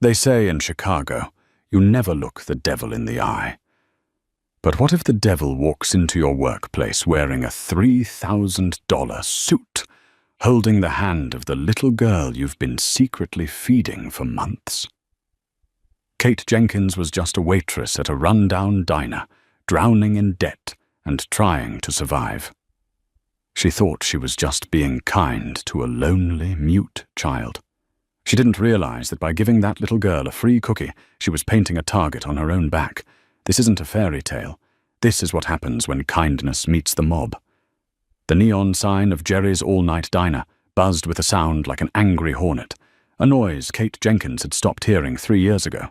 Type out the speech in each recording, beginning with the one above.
They say in Chicago, you never look the devil in the eye. But what if the devil walks into your workplace wearing a $3,000 suit, holding the hand of the little girl you've been secretly feeding for months? Kate Jenkins was just a waitress at a run-down diner, drowning in debt and trying to survive. She thought she was just being kind to a lonely, mute child. She didn't realize that by giving that little girl a free cookie, she was painting a target on her own back. This isn't a fairy tale. This is what happens when kindness meets the mob. The neon sign of Jerry's all-night diner buzzed with a sound like an angry hornet, a noise Kate Jenkins had stopped hearing 3 years ago.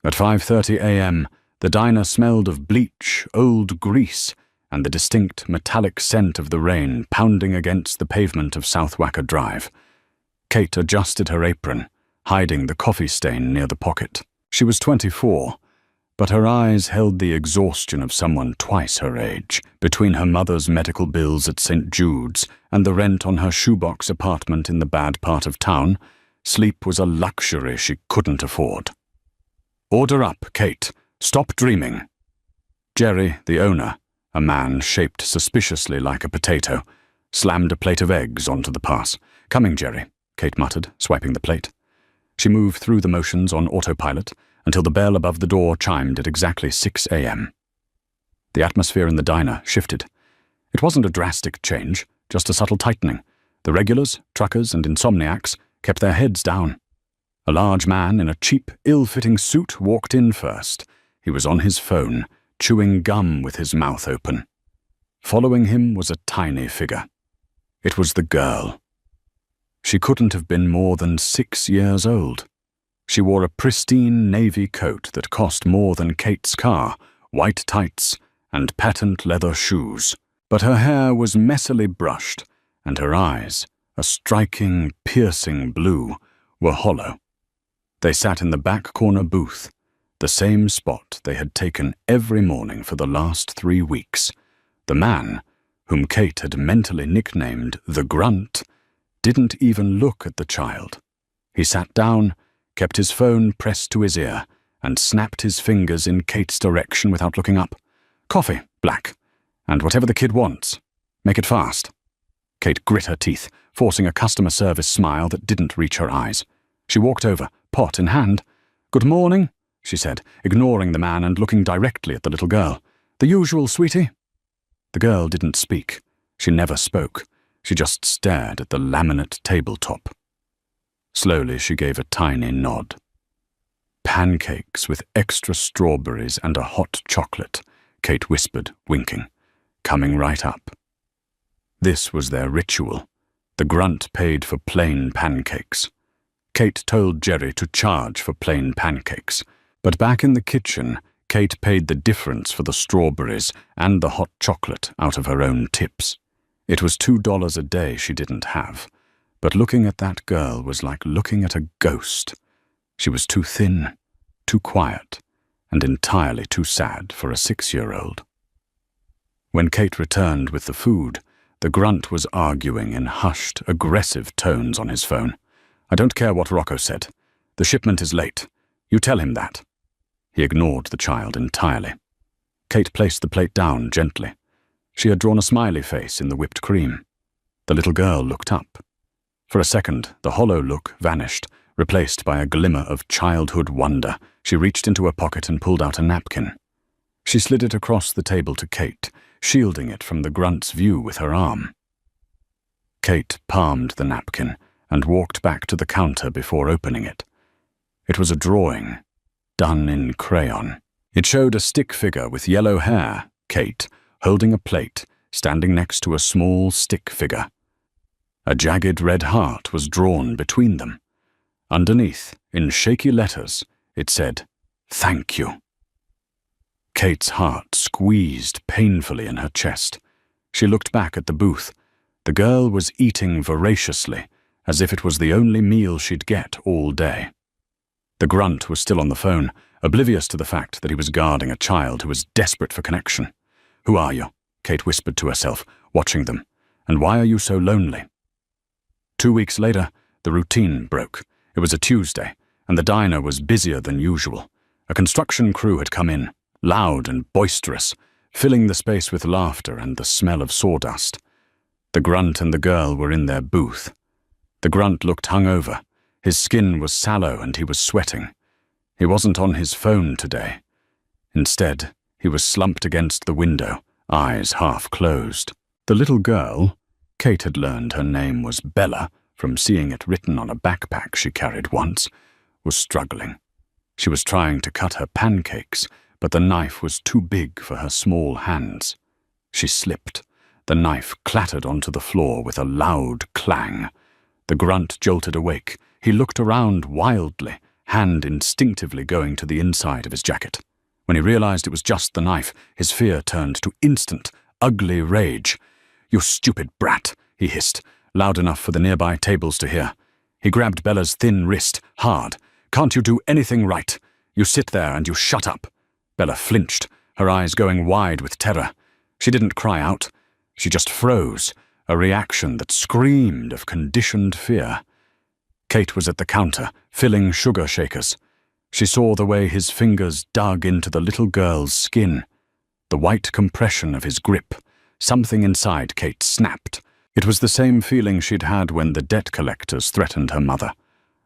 At 5:30 a.m., the diner smelled of bleach, old grease, and the distinct metallic scent of the rain pounding against the pavement of South Wacker Drive. Kate adjusted her apron, hiding the coffee stain near the pocket. She was 24, but her eyes held the exhaustion of someone twice her age, between her mother's medical bills at St. Jude's and the rent on her shoebox apartment in the bad part of town. Sleep was a luxury she couldn't afford. "Order up, Kate. Stop dreaming." Jerry, the owner, a man shaped suspiciously like a potato, slammed a plate of eggs onto the pass. "Coming, Jerry," Kate muttered, swiping the plate. She moved through the motions on autopilot until the bell above the door chimed at exactly 6 a.m. The atmosphere in the diner shifted. It wasn't a drastic change, just a subtle tightening. The regulars, truckers, and insomniacs kept their heads down. A large man in a cheap, ill-fitting suit walked in first. He was on his phone, chewing gum with his mouth open. Following him was a tiny figure. It was the girl. She couldn't have been more than 6 years old. She wore a pristine navy coat that cost more than Kate's car, white tights, and patent leather shoes. But her hair was messily brushed, and her eyes, a striking, piercing blue, were hollow. They sat in the back corner booth, the same spot they had taken every morning for the last 3 weeks. The man, whom Kate had mentally nicknamed the Grunt, didn't even look at the child. He sat down, kept his phone pressed to his ear, and snapped his fingers in Kate's direction without looking up. "Coffee, black, and whatever the kid wants. Make it fast." Kate grit her teeth, forcing a customer service smile that didn't reach her eyes. She walked over, pot in hand. "Good morning," she said, ignoring the man and looking directly at the little girl. "The usual, sweetie?" The girl didn't speak. She never spoke. She just stared at the laminate tabletop. Slowly she gave a tiny nod. "Pancakes with extra strawberries and a hot chocolate," Kate whispered, winking. "Coming right up." This was their ritual. The Grunt paid for plain pancakes. Kate told Jerry to charge for plain pancakes, but back in the kitchen, Kate paid the difference for the strawberries and the hot chocolate out of her own tips. It was $2 a day she didn't have, but looking at that girl was like looking at a ghost. She was too thin, too quiet, and entirely too sad for a 6-year-old. When Kate returned with the food, the Grunt was arguing in hushed, aggressive tones on his phone. "I don't care what Rocco said. The shipment is late. You tell him that." He ignored the child entirely. Kate placed the plate down gently. She had drawn a smiley face in the whipped cream. The little girl looked up. For a second, the hollow look vanished, replaced by a glimmer of childhood wonder. She reached into her pocket and pulled out a napkin. She slid it across the table to Kate, shielding it from the Grunt's view with her arm. Kate palmed the napkin and walked back to the counter before opening it. It was a drawing, done in crayon. It showed a stick figure with yellow hair, Kate, holding a plate, standing next to a small stick figure. A jagged red heart was drawn between them. Underneath, in shaky letters, it said, "Thank you." Kate's heart squeezed painfully in her chest. She looked back at the booth. The girl was eating voraciously, as if it was the only meal she'd get all day. The Grunt was still on the phone, oblivious to the fact that he was guarding a child who was desperate for connection. "Who are you?" Kate whispered to herself, watching them. "And why are you so lonely?" 2 weeks later, the routine broke. It was a Tuesday. and the diner was busier than usual. A construction crew had come in, loud and boisterous, filling the space with laughter and the smell of sawdust. The grunt and the girl were in their booth. The grunt looked hungover. His skin was sallow and he was sweating. He wasn't on his phone today. Instead, he was slumped against the window, eyes half closed. The little girl, Kate had learned her name was Bella from seeing it written on a backpack she carried once, was struggling. She was trying to cut her pancakes, but the knife was too big for her small hands. She slipped. The knife clattered onto the floor with a loud clang. The grunt jolted awake. He looked around wildly, hand instinctively going to the inside of his jacket. When he realized it was just the knife, his fear turned to instant, ugly rage. "You stupid brat," he hissed, loud enough for the nearby tables to hear. He grabbed Bella's thin wrist, hard. "Can't you do anything right? You sit there and you shut up." Bella flinched, her eyes going wide with terror. She didn't cry out. She just froze, a reaction that screamed of conditioned fear. Kate was at the counter, filling sugar shakers. She saw the way his fingers dug into the little girl's skin, the white compression of his grip. Something inside Kate snapped. It was the same feeling she'd had when the debt collectors threatened her mother.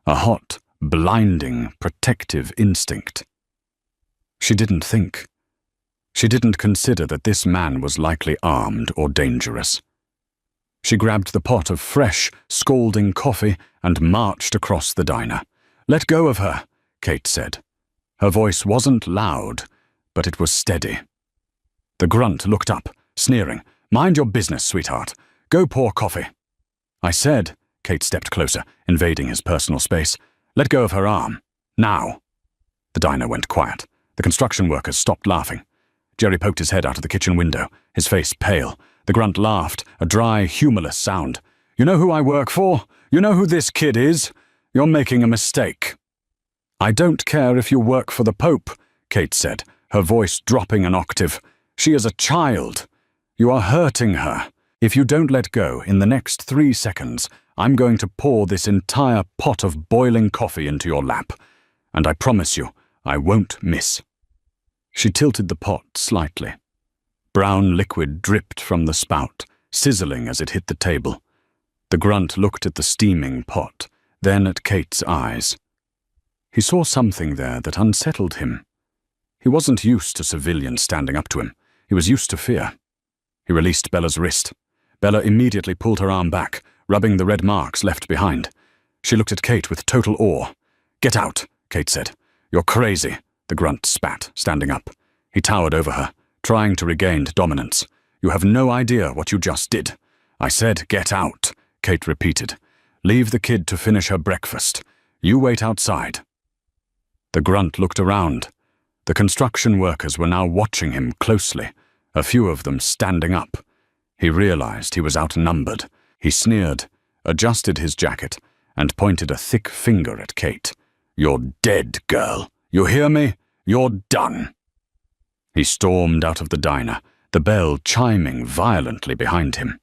A hot, blinding, protective instinct. She didn't think. She didn't consider that this man was likely armed or dangerous. She grabbed the pot of fresh, scalding coffee and marched across the diner. "Let go of her," Kate said. Her voice wasn't loud, but it was steady. The grunt looked up, sneering. "Mind your business, sweetheart. Go pour coffee." "I said," Kate stepped closer, invading his personal space. "Let go of her arm. Now." The diner went quiet. The construction workers stopped laughing. Jerry poked his head out of the kitchen window, his face pale. The grunt laughed, a dry, humorless sound. "You know who I work for? You know who this kid is? You're making a mistake." "I don't care if you work for the Pope," Kate said, her voice dropping an octave. "She is a child. You are hurting her. If you don't let go in the next 3 seconds, I'm going to pour this entire pot of boiling coffee into your lap. And I promise you, I won't miss." She tilted the pot slightly. Brown liquid dripped from the spout, sizzling as it hit the table. The grunt looked at the steaming pot, then at Kate's eyes. He saw something there that unsettled him. He wasn't used to civilians standing up to him. He was used to fear. He released Bella's wrist. Bella immediately pulled her arm back, rubbing the red marks left behind. She looked at Kate with total awe. "Get out," Kate said. "You're crazy," the grunt spat, standing up. He towered over her, trying to regain dominance. "You have no idea what you just did." "I said get out," Kate repeated. "Leave the kid to finish her breakfast. You wait outside." The grunt looked around. The construction workers were now watching him closely, a few of them standing up. He realized he was outnumbered. He sneered, adjusted his jacket, and pointed a thick finger at Kate. "You're dead, girl. You hear me? You're done." He stormed out of the diner, the bell chiming violently behind him.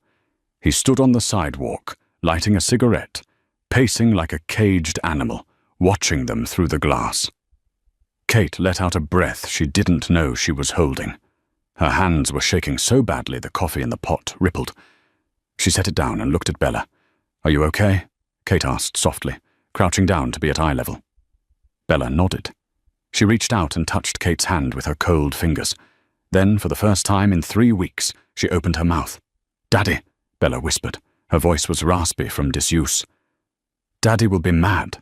He stood on the sidewalk, lighting a cigarette, pacing like a caged animal, watching them through the glass. Kate let out a breath she didn't know she was holding. Her hands were shaking so badly the coffee in the pot rippled. She set it down and looked at Bella. "Are you okay?" Kate asked softly, crouching down to be at eye level. Bella nodded. She reached out and touched Kate's hand with her cold fingers. Then, for the first time in 3 weeks, she opened her mouth. "Daddy," Bella whispered. Her voice was raspy from disuse. "Daddy will be mad."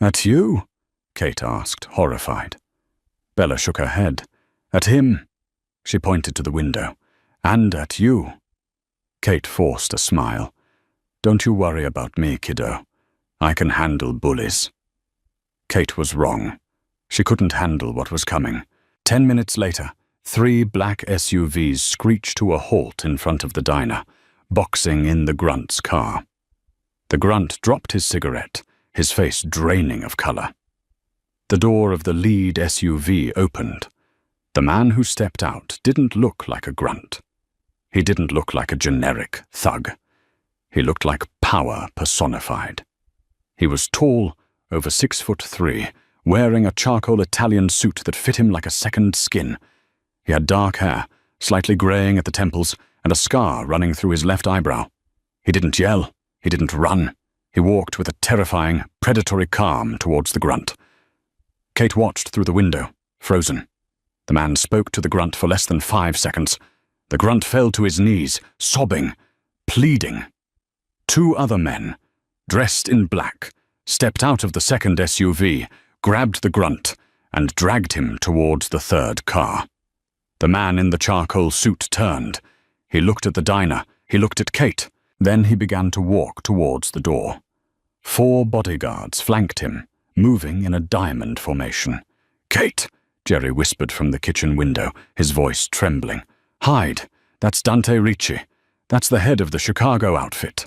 "At you?" Kate asked, horrified. Bella shook her head. "At him." She pointed to the window. "And at you." Kate forced a smile. "Don't you worry about me, kiddo. I can handle bullies." Kate was wrong. She couldn't handle what was coming. 10 minutes later, 3 black SUVs screeched to a halt in front of the diner, boxing in the grunt's car. The grunt dropped his cigarette, his face draining of color. The door of the lead SUV opened. The man who stepped out didn't look like a grunt. He didn't look like a generic thug. He looked like power personified. He was tall, over 6'3", wearing a charcoal Italian suit that fit him like a second skin. He had dark hair, slightly graying at the temples, and a scar running through his left eyebrow. He didn't yell. He didn't run. He walked with a terrifying, predatory calm towards the grunt. Kate watched through the window, frozen. The man spoke to the grunt for less than 5 seconds. The grunt fell to his knees, sobbing, pleading. 2 other men, dressed in black, stepped out of the second SUV, grabbed the grunt, and dragged him towards the 3rd car. The man in the charcoal suit turned. He looked at the diner. He looked at Kate. Then he began to walk towards the door. 4 bodyguards flanked him, moving in a diamond formation. "Kate," Jerry whispered from the kitchen window, his voice trembling. "Hide. That's Dante Ricci. That's the head of the Chicago outfit."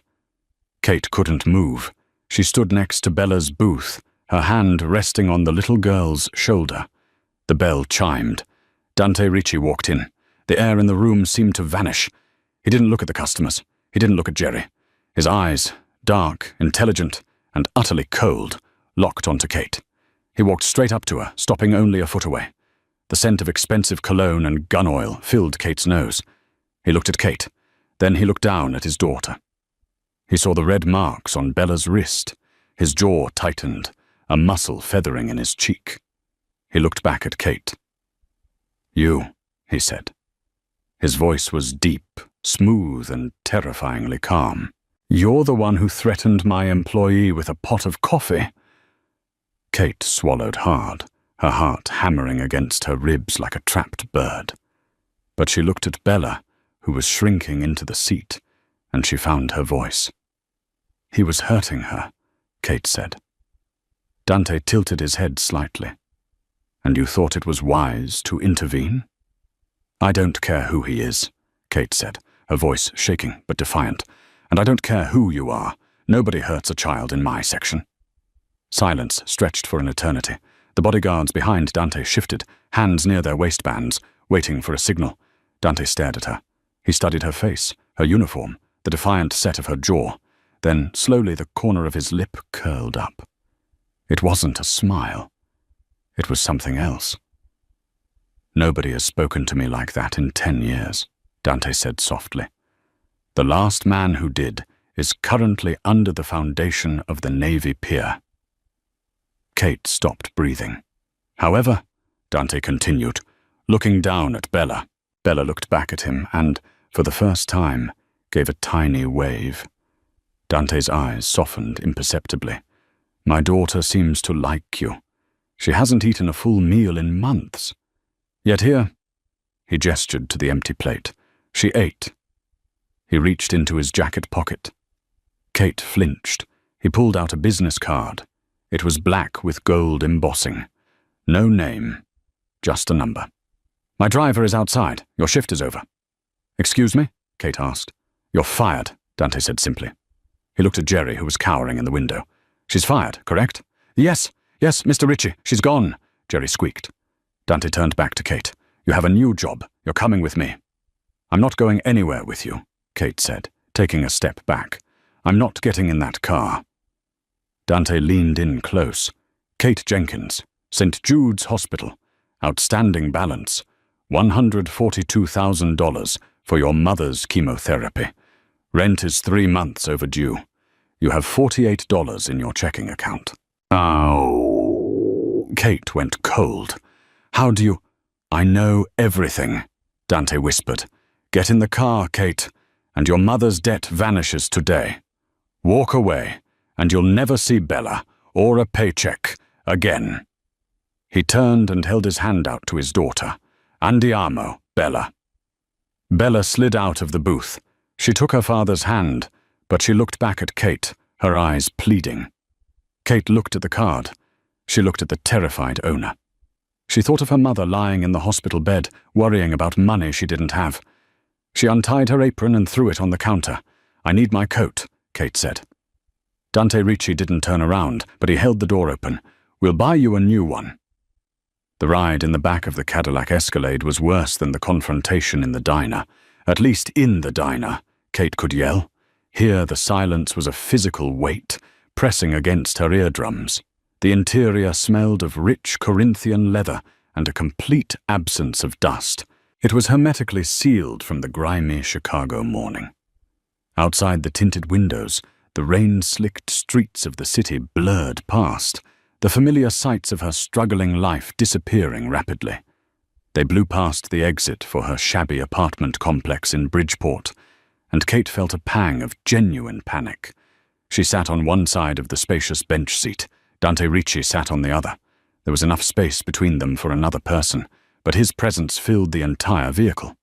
Kate couldn't move. She stood next to Bella's booth, her hand resting on the little girl's shoulder. The bell chimed. Dante Ricci walked in. The air in the room seemed to vanish. He didn't look at the customers. He didn't look at Jerry. His eyes, dark, intelligent, and utterly cold, locked onto Kate. He walked straight up to her, stopping only a foot away. The scent of expensive cologne and gun oil filled Kate's nose. He looked at Kate. Then he looked down at his daughter. He saw the red marks on Bella's wrist. His jaw tightened, a muscle feathering in his cheek. He looked back at Kate. "You," he said. His voice was deep, smooth, and terrifyingly calm. "You're the one who threatened my employee with a pot of coffee." Kate swallowed hard, her heart hammering against her ribs like a trapped bird. But she looked at Bella, who was shrinking into the seat, and she found her voice. "He was hurting her," Kate said. Dante tilted his head slightly. "And you thought it was wise to intervene?" "I don't care who he is," Kate said, her voice shaking but defiant. "And I don't care who you are. Nobody hurts a child in my section." Silence stretched for an eternity. The bodyguards behind Dante shifted, hands near their waistbands, waiting for a signal. Dante stared at her. He studied her face, her uniform, the defiant set of her jaw. Then, slowly, the corner of his lip curled up. It wasn't a smile. It was something else. "Nobody has spoken to me like that in 10 years, Dante said softly. "The last man who did is currently under the foundation of the Navy Pier." Kate stopped breathing. "However," Dante continued, looking down at Bella. Bella looked back at him and, for the first time, gave a tiny wave. Dante's eyes softened imperceptibly. "My daughter seems to like you. She hasn't eaten a full meal in months. Yet here," he gestured to the empty plate, "she ate." He reached into his jacket pocket. Kate flinched. He pulled out a business card. It was black with gold embossing. No name, just a number. "My driver is outside. Your shift is over." "Excuse me?" Kate asked. "You're fired," Dante said simply. He looked at Jerry, who was cowering in the window. "She's fired, correct?" Yes, Mr. Ricci, she's gone," Jerry squeaked. Dante turned back to Kate. "You have a new job. You're coming with me." "I'm not going anywhere with you," Kate said, taking a step back. "I'm not getting in that car." Dante leaned in close. "Kate Jenkins, St. Jude's Hospital. Outstanding balance. $142,000 for your mother's chemotherapy. Rent is 3 months overdue. You have $48 in your checking account." "Oh." Kate went cold. "How do you—" "I know everything," Dante whispered. "Get in the car, Kate, and your mother's debt vanishes today. Walk away, and you'll never see Bella or a paycheck again." He turned and held his hand out to his daughter. "Andiamo, Bella." Bella slid out of the booth. She took her father's hand, but she looked back at Kate, her eyes pleading. Kate looked at the card. She looked at the terrified owner. She thought of her mother lying in the hospital bed, worrying about money she didn't have. She untied her apron and threw it on the counter. "I need my coat," Kate said. Dante Ricci didn't turn around, but he held the door open. "We'll buy you a new one." The ride in the back of the Cadillac Escalade was worse than the confrontation in the diner. At least in the diner, Kate could yell. Here the silence was a physical weight, pressing against her eardrums. The interior smelled of rich Corinthian leather and a complete absence of dust. It was hermetically sealed from the grimy Chicago morning. Outside the tinted windows, the rain-slicked streets of the city blurred past, the familiar sights of her struggling life disappearing rapidly. They blew past the exit for her shabby apartment complex in Bridgeport, and Kate felt a pang of genuine panic. She sat on one side of the spacious bench seat. Dante Ricci sat on the other. There was enough space between them for another person, but his presence filled the entire vehicle.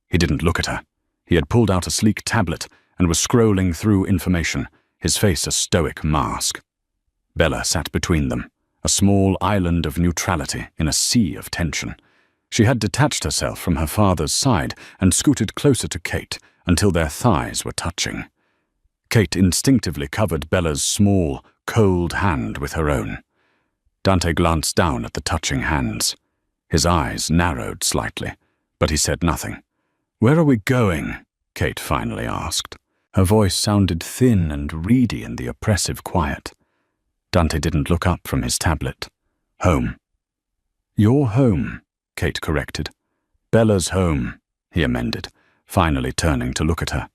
He didn't look at her. He had pulled out a sleek tablet and was scrolling through information, his face a stoic mask. Bella sat between them, a small island of neutrality in a sea of tension. She had detached herself from her father's side and scooted closer to Kate until their thighs were touching. Kate instinctively covered Bella's small, cold hand with her own. Dante glanced down at the touching hands. His eyes narrowed slightly, but he said nothing. "Where are we going?" Kate finally asked. Her voice sounded thin and reedy in the oppressive quiet. Dante didn't look up from his tablet. "Home." "Your home," Kate corrected. "Bella's home," he amended, finally turning to look at her.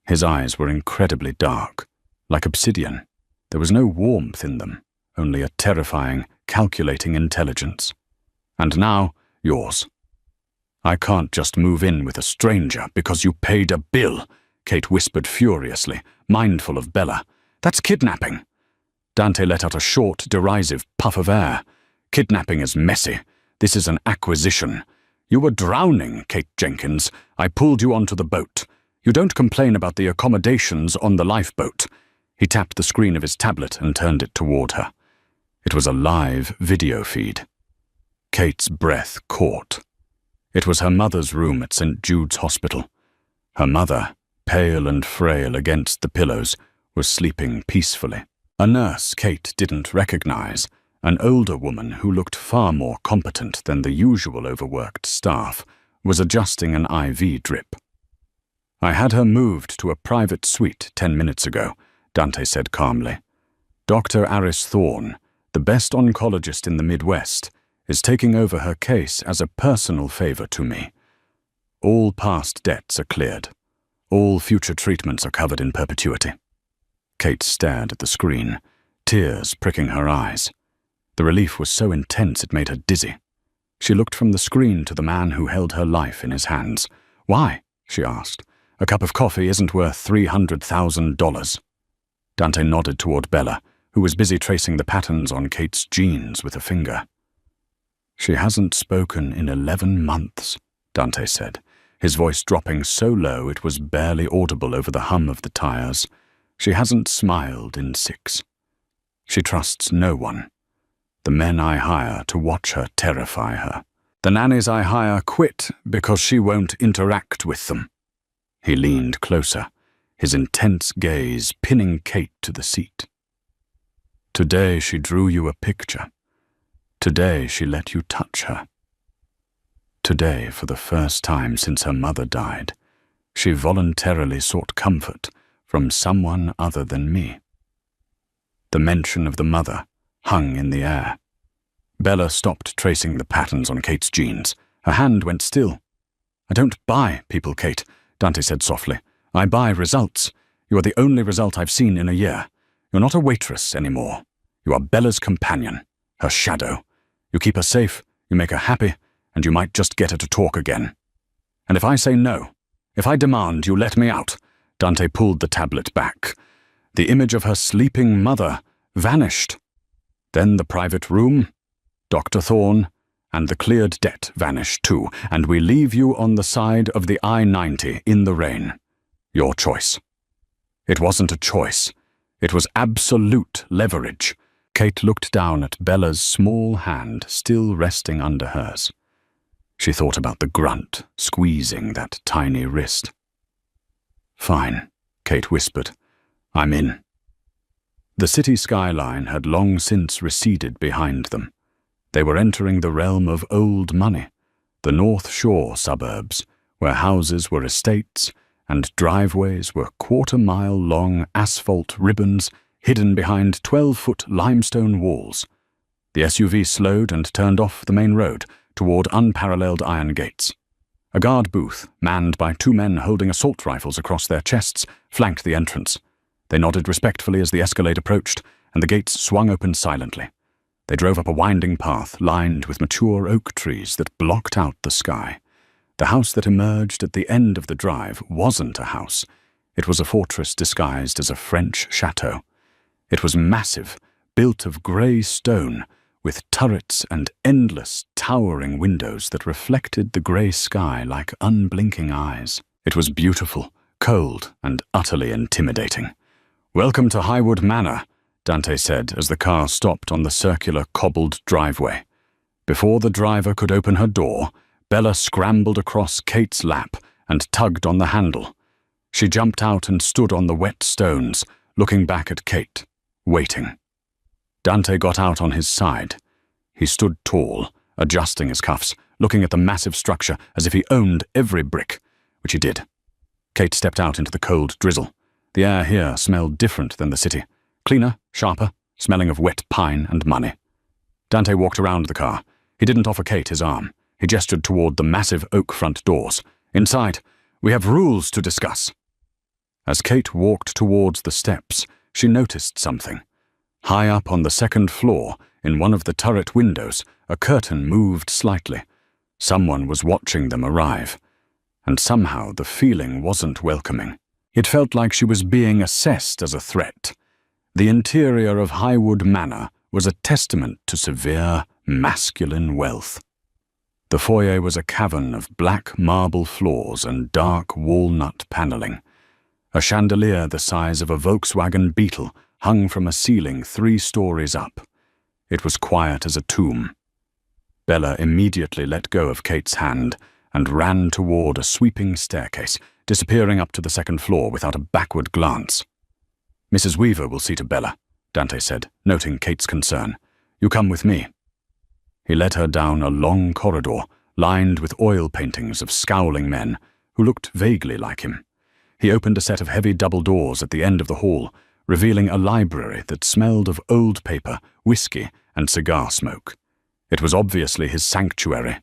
His eyes were incredibly dark, like obsidian. There was no warmth in them, only a terrifying, calculating intelligence. "And now, yours." "I can't just move in with a stranger because you paid a bill," Kate whispered furiously, mindful of Bella. "That's kidnapping." Dante let out a short, derisive puff of air. "Kidnapping is messy. This is an acquisition. You were drowning, Kate Jenkins. I pulled you onto the boat. You don't complain about the accommodations on the lifeboat." He tapped the screen of his tablet and turned it toward her. It was a live video feed. Kate's breath caught. It was her mother's room at St. Jude's Hospital. Her mother, pale and frail against the pillows, was sleeping peacefully. A nurse Kate didn't recognize, an older woman who looked far more competent than the usual overworked staff, was adjusting an IV drip. "I had her moved to a private suite 10 minutes ago," Dante said calmly. "Dr. Aris Thorne, the best oncologist in the Midwest, is taking over her case as a personal favor to me. All past debts are cleared. All future treatments are covered in perpetuity." Kate stared at the screen, tears pricking her eyes. The relief was so intense it made her dizzy. She looked from the screen to the man who held her life in his hands. "Why?" she asked. "A cup of coffee isn't worth $300,000. Dante nodded toward Bella, who was busy tracing the patterns on Kate's jeans with a finger. "She hasn't spoken in 11 months, Dante said, his voice dropping so low it was barely audible over the hum of the tires. "She hasn't smiled in 6. She trusts no one. The men I hire to watch her terrify her. The nannies I hire quit because she won't interact with them." He leaned closer, his intense gaze pinning Kate to the seat. "Today she drew you a picture. Today she let you touch her. Today, for the first time since her mother died, she voluntarily sought comfort from someone other than me." The mention of the mother hung in the air. Bella stopped tracing the patterns on Kate's jeans. Her hand went still. "I don't buy people, Kate," Dante said softly. "I buy results. You are the only result I've seen in a year. You're not a waitress anymore. You are Bella's companion, her shadow. You keep her safe, you make her happy, and you might just get her to talk again. And if I say no, if I demand you let me out," Dante pulled the tablet back. The image of her sleeping mother vanished. Then the private room, Dr. Thorne, and the cleared debt vanished too, and we leave you on the side of the I-90 in the rain. Your choice. It wasn't a choice. It was absolute leverage. Kate looked down at Bella's small hand still resting under hers. She thought about the grunt squeezing that tiny wrist. "Fine," Kate whispered. "I'm in." The city skyline had long since receded behind them. They were entering the realm of old money, the North Shore suburbs, where houses were estates and driveways were quarter-mile-long asphalt ribbons hidden behind 12-foot limestone walls. The SUV slowed and turned off the main road toward unparalleled iron gates. A guard booth, manned by 2 men holding assault rifles across their chests, flanked the entrance. They nodded respectfully as the Escalade approached, and the gates swung open silently. They drove up a winding path lined with mature oak trees that blocked out the sky. The house that emerged at the end of the drive wasn't a house. It was a fortress disguised as a French chateau. It was massive, built of grey stone, with turrets and endless, towering windows that reflected the grey sky like unblinking eyes. It was beautiful, cold, and utterly intimidating. "Welcome to Highwood Manor," Dante said as the car stopped on the circular, cobbled driveway. Before the driver could open her door, Bella scrambled across Kate's lap and tugged on the handle. She jumped out and stood on the wet stones, looking back at Kate, waiting. Dante got out on his side. He stood tall, adjusting his cuffs, looking at the massive structure as if he owned every brick, which he did. Kate stepped out into the cold drizzle. The air here smelled different than the city. Cleaner, sharper, smelling of wet pine and money. Dante walked around the car. He didn't offer Kate his arm. He gestured toward the massive oak front doors. "Inside, we have rules to discuss." As Kate walked towards the steps, she noticed something. High up on the second floor, in one of the turret windows, a curtain moved slightly. Someone was watching them arrive. And somehow the feeling wasn't welcoming. It felt like she was being assessed as a threat. The interior of Highwood Manor was a testament to severe, masculine wealth. The foyer was a cavern of black marble floors and dark walnut paneling. A chandelier the size of a Volkswagen Beetle hung from a ceiling 3 stories up. It was quiet as a tomb. Bella immediately let go of Kate's hand and ran toward a sweeping staircase, disappearing up to the second floor without a backward glance. "Mrs. Weaver will see to Bella," Dante said, noting Kate's concern. "You come with me." He led her down a long corridor, lined with oil paintings of scowling men who looked vaguely like him. He opened a set of heavy double doors at the end of the hall, revealing a library that smelled of old paper, whiskey, and cigar smoke. It was obviously his sanctuary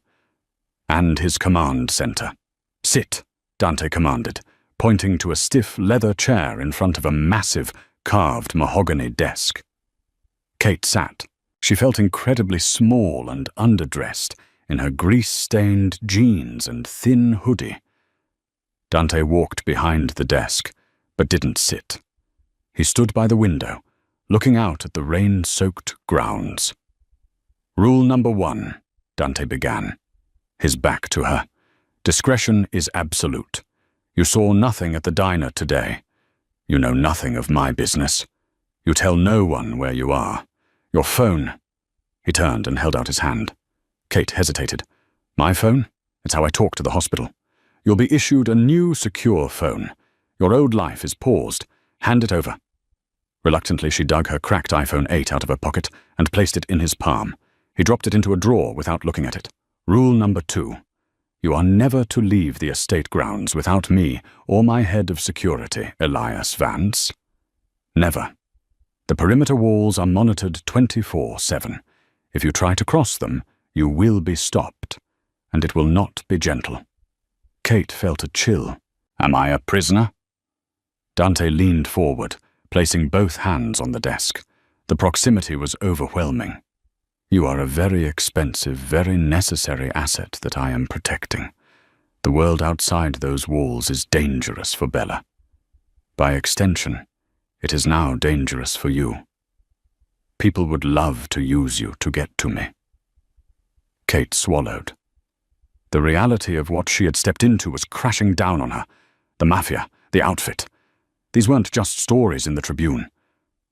and his command center. "Sit," Dante commanded, pointing to a stiff leather chair in front of a massive, carved mahogany desk. Kate sat. She felt incredibly small and underdressed in her grease-stained jeans and thin hoodie. Dante walked behind the desk, but didn't sit. He stood by the window, looking out at the rain-soaked grounds. "Rule number 1, Dante began, his back to her. "Discretion is absolute. You saw nothing at the diner today. You know nothing of my business. You tell no one where you are. Your phone—" He turned and held out his hand. Kate hesitated. "My phone? It's how I talk to the hospital. You'll be issued a new secure phone. Your old life is paused. Hand it over." Reluctantly, she dug her cracked iPhone 8 out of her pocket and placed it in his palm. He dropped it into a drawer without looking at it. "Rule number 2. You are never to leave the estate grounds without me or my head of security, Elias Vance. Never. The perimeter walls are monitored 24/7. If you try to cross them, you will be stopped, and it will not be gentle." Kate felt a chill. "Am I a prisoner?" Dante leaned forward, placing both hands on the desk. The proximity was overwhelming. "You are a very expensive, very necessary asset that I am protecting. The world outside those walls is dangerous for Bella. By extension, it is now dangerous for you. People would love to use you to get to me." Kate swallowed. The reality of what she had stepped into was crashing down on her. The Mafia, the outfit. These weren't just stories in the Tribune.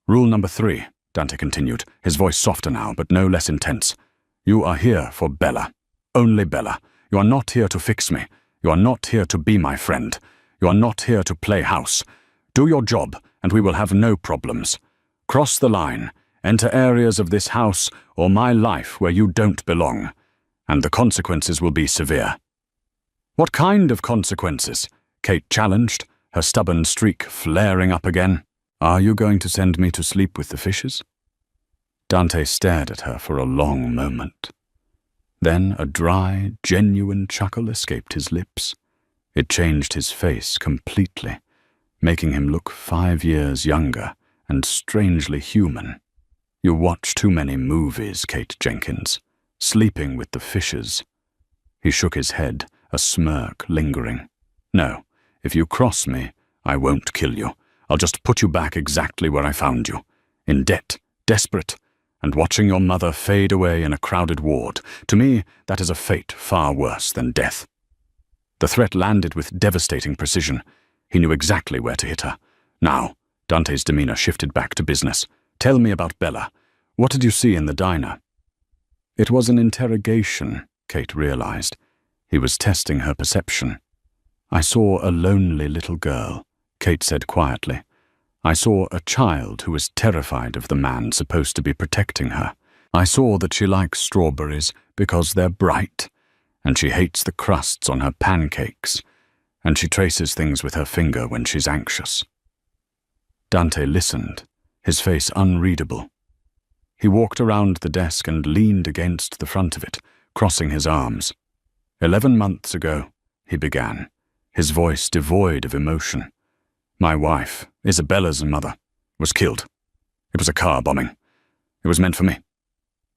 "Rule number 3, Dante continued, his voice softer now, but no less intense. "You are here for Bella. Only Bella. You are not here to fix me. You are not here to be my friend. You are not here to play house. Do your job, and we will have no problems. Cross the line, enter areas of this house or my life where you don't belong, and the consequences will be severe." "What kind of consequences?" Kate challenged, her stubborn streak flaring up again. Are you going to send me to sleep with the fishes? Dante stared at her for a long moment. Then a dry, genuine chuckle escaped his lips. It changed his face completely, making him look 5 years younger and strangely human. You watch too many movies, Kate Jenkins. Sleeping with the fishes. He shook his head, a smirk lingering. No, if you cross me, I won't kill you. I'll just put you back exactly where I found you. In debt, desperate, and watching your mother fade away in a crowded ward. To me, that is a fate far worse than death. The threat landed with devastating precision. He knew exactly where to hit her. Now, Dante's demeanor shifted back to business. Tell me about Bella. What did you see in the diner? It was an interrogation, Kate realized. He was testing her perception. I saw a lonely little girl, Kate said quietly. I saw a child who was terrified of the man supposed to be protecting her. I saw that she likes strawberries because they're bright, and she hates the crusts on her pancakes, and she traces things with her finger when she's anxious. Dante listened, his face unreadable. He walked around the desk and leaned against the front of it, crossing his arms. 11 months ago, he began, his voice devoid of emotion. My wife, Isabella's mother, was killed. It was a car bombing. It was meant for me.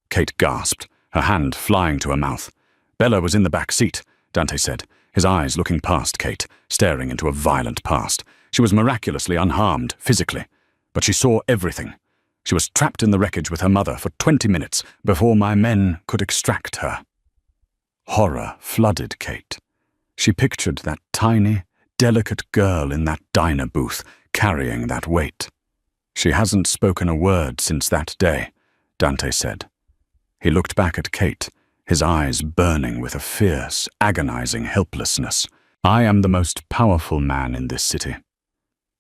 Kate gasped, her hand flying to her mouth. Bella was in the back seat, Dante said, his eyes looking past Kate, staring into a violent past. She was miraculously unharmed, physically, but she saw everything. She was trapped in the wreckage with her mother for 20 minutes before my men could extract her. Horror flooded Kate. She pictured that tiny, delicate girl in that diner booth, carrying that weight. She hasn't spoken a word since that day, Dante said. He looked back at Kate, his eyes burning with a fierce, agonizing helplessness. I am the most powerful man in this city.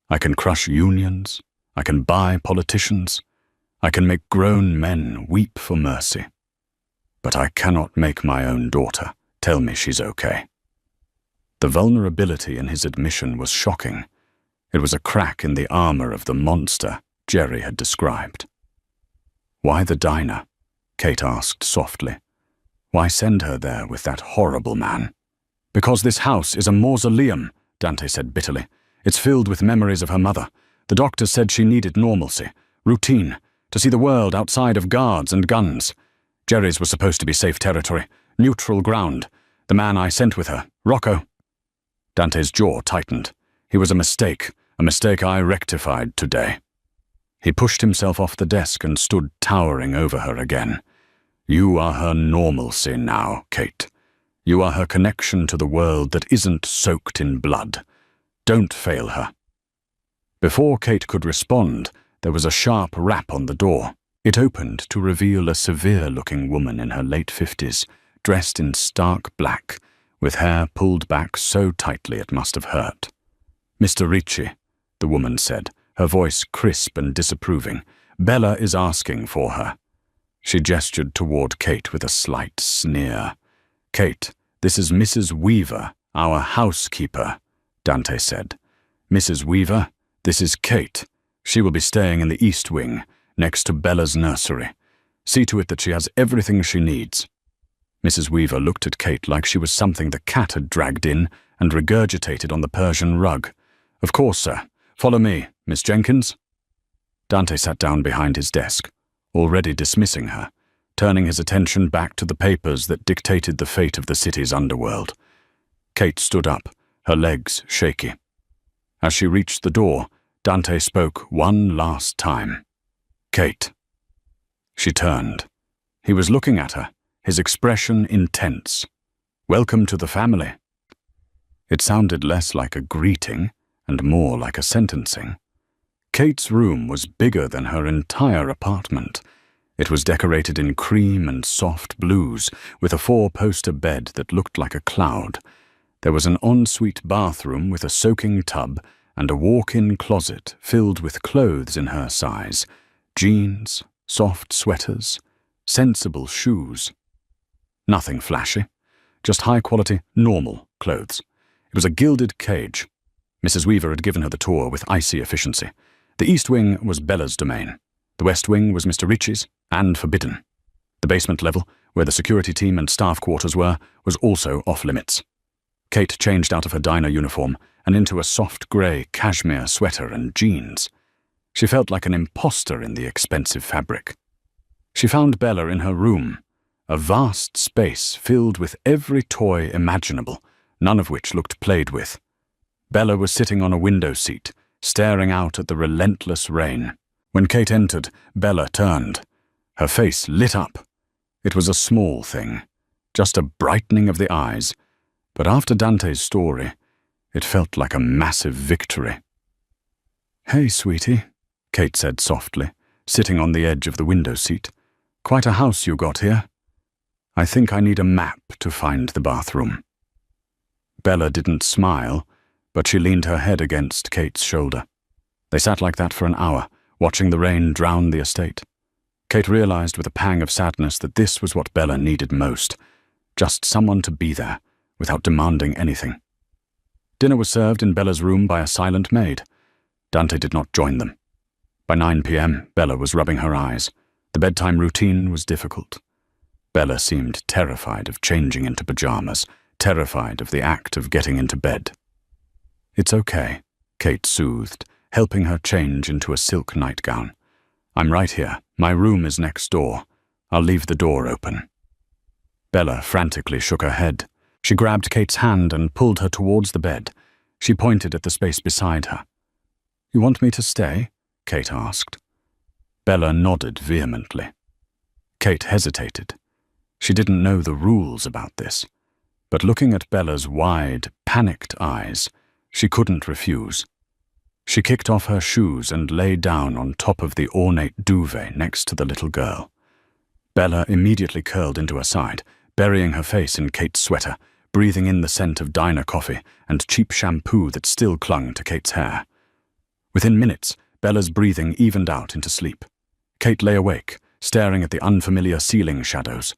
I can crush unions. I can buy politicians. I can make grown men weep for mercy. But I cannot make my own daughter tell me she's okay. The vulnerability in his admission was shocking. It was a crack in the armor of the monster Jerry had described. Why the diner? Kate asked softly. Why send her there with that horrible man? Because this house is a mausoleum, Dante said bitterly. It's filled with memories of her mother. The doctors said she needed normalcy, routine, to see the world outside of guards and guns. Jerry's was supposed to be safe territory, neutral ground. The man I sent with her, Rocco. Dante's jaw tightened. He was a mistake I rectified today. He pushed himself off the desk and stood towering over her again. You are her normalcy now, Kate. You are her connection to the world that isn't soaked in blood. Don't fail her. Before Kate could respond, there was a sharp rap on the door. It opened to reveal a severe-looking woman in her late 50s, dressed in stark black, with hair pulled back so tightly it must have hurt. Mr. Ricci, the woman said, her voice crisp and disapproving. Bella is asking for her. She gestured toward Kate with a slight sneer. Kate, this is Mrs. Weaver, our housekeeper, Dante said. Mrs. Weaver, this is Kate. She will be staying in the East Wing, next to Bella's nursery. See to it that she has everything she needs. Mrs. Weaver looked at Kate like she was something the cat had dragged in and regurgitated on the Persian rug. Of course, sir. Follow me, Miss Jenkins. Dante sat down behind his desk, already dismissing her, turning his attention back to the papers that dictated the fate of the city's underworld. Kate stood up, her legs shaky. As she reached the door, Dante spoke one last time. Kate. She turned. He was looking at her, his expression intense. Welcome to the family. It sounded less like a greeting and more like a sentencing. Kate's room was bigger than her entire apartment. It was decorated in cream and soft blues, with a 4-poster bed that looked like a cloud. There was an ensuite bathroom with a soaking tub and a walk-in closet filled with clothes in her size, jeans, soft sweaters, sensible shoes. Nothing flashy, just high-quality, normal clothes. It was a gilded cage. Mrs. Weaver had given her the tour with icy efficiency. The east wing was Bella's domain. The west wing was Mr. Ritchie's and forbidden. The basement level, where the security team and staff quarters were, was also off-limits. Kate changed out of her diner uniform and into a soft grey cashmere sweater and jeans. She felt like an imposter in the expensive fabric. She found Bella in her room, a vast space filled with every toy imaginable, none of which looked played with. Bella was sitting on a window seat, staring out at the relentless rain. When Kate entered, Bella turned. Her face lit up. It was a small thing, just a brightening of the eyes, but after Dante's story, it felt like a massive victory. "Hey, sweetie," Kate said softly, sitting on the edge of the window seat. "Quite a house you got here. I think I need a map to find the bathroom." Bella didn't smile, but she leaned her head against Kate's shoulder. They sat like that for an hour, watching the rain drown the estate. Kate realized with a pang of sadness that this was what Bella needed most, just someone to be there, without demanding anything. Dinner was served in Bella's room by a silent maid. Dante did not join them. By 9 p.m., Bella was rubbing her eyes. The bedtime routine was difficult. Bella seemed terrified of changing into pajamas, terrified of the act of getting into bed. "It's okay," Kate soothed, helping her change into a silk nightgown. "I'm right here. My room is next door. I'll leave the door open." Bella frantically shook her head. She grabbed Kate's hand and pulled her towards the bed. She pointed at the space beside her. "You want me to stay?" Kate asked. Bella nodded vehemently. Kate hesitated. She didn't know the rules about this, but looking at Bella's wide, panicked eyes, she couldn't refuse. She kicked off her shoes and lay down on top of the ornate duvet next to the little girl. Bella immediately curled into her side, burying her face in Kate's sweater, breathing in the scent of diner coffee and cheap shampoo that still clung to Kate's hair. Within minutes, Bella's breathing evened out into sleep. Kate lay awake, staring at the unfamiliar ceiling shadows.